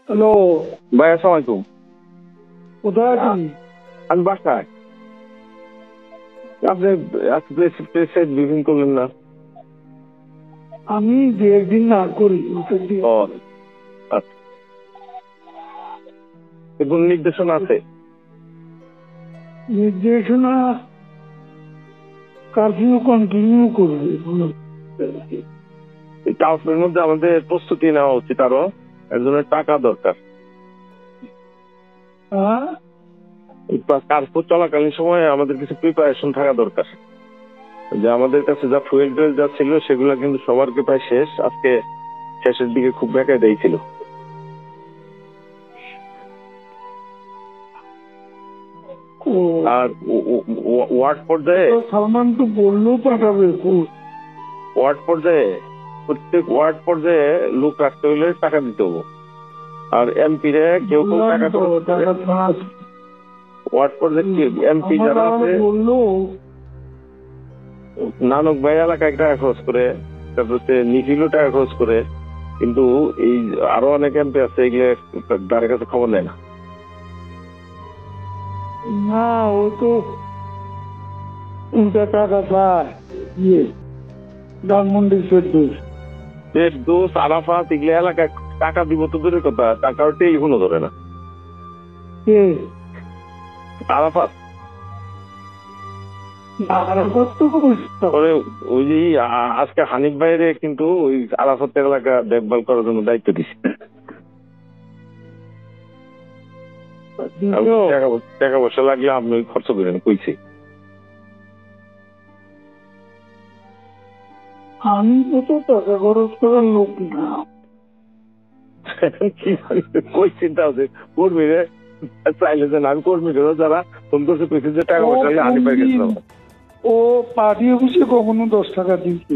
Hello ভাই, আসসালামু আলাইকুম। কোথায় আছেন? আমি বাসায়। আপনি প্রেসে ব্রিফিং করলেন না? আমি দু একদিন না করি ও আচ্ছা, কোন নির্দেশনা আছে? নির্দেশনা কারফিউ কন্টিনিউ করবে। এই কাউন্সিলের মধ্যে আমাদের প্রস্তুতি নেওয়া উচিত, আরো একজনের টাকা দরকার। হ্যাঁ, কার্ফু চলাকালীন সময়ে আমাদের কিছু প্রিপারেশন থাকা দরকার। যে আমাদের কাছে যা ফুয়েল টুয়েল যা ছিল সেগুলো কিন্তু সবার প্রায় শেষ। আজকে শেষের দিকে খুব বেকায় দিয়েছিল। আর ওয়ার্ড পর্যায়ে সালমান তো বললেও পাঠাবে। ওয়ার্ড পর্যায়ে প্রত্যেক ওয়ার্ড পর্যায়ে লোক রাখতে হলে টাকা দিতে হবে। আর এমপি রে কেউ কেউ টাকা ওয়ার্ড পর্যায়ে এমপি যারা আছে বললো নানক ভাই এলাকায় টাকা খরচ করে, তারপর নিখিলও টাকা খরচ করে, কিন্তু এই আরো অনেক এমপি আছে এগুলো তার কাছে খবর নেয় না। না, ও তো উল্টা টাকা পায়। ধানমন্ডির দোষ আরাফাত এগুলো এলাকায় টাকা দিব তো দূরের কথা, টাকার টেলিফোনও ধরে না। আরাফাত ওই যে আজকে হানিফ ভাইরে কিন্তু ওই আরাফাতের এলাকা দেখভাল করার জন্য দায়িত্ব দিচ্ছে। টাকা পয়সা লাগলে আপনি খরচ করেন কইছি। আমি তো টাকা খরচ করার লোক না। কই চিন্তা হচ্ছে কর্মীরে চাইলে যে আমি কর্মীদেরও যারা ফোন করছে কইছে যে টাকা পয়সা হানিফ ভাই গেছিল। ও পার্টি অফিসে কখনো 10 টাকা দিচ্ছে।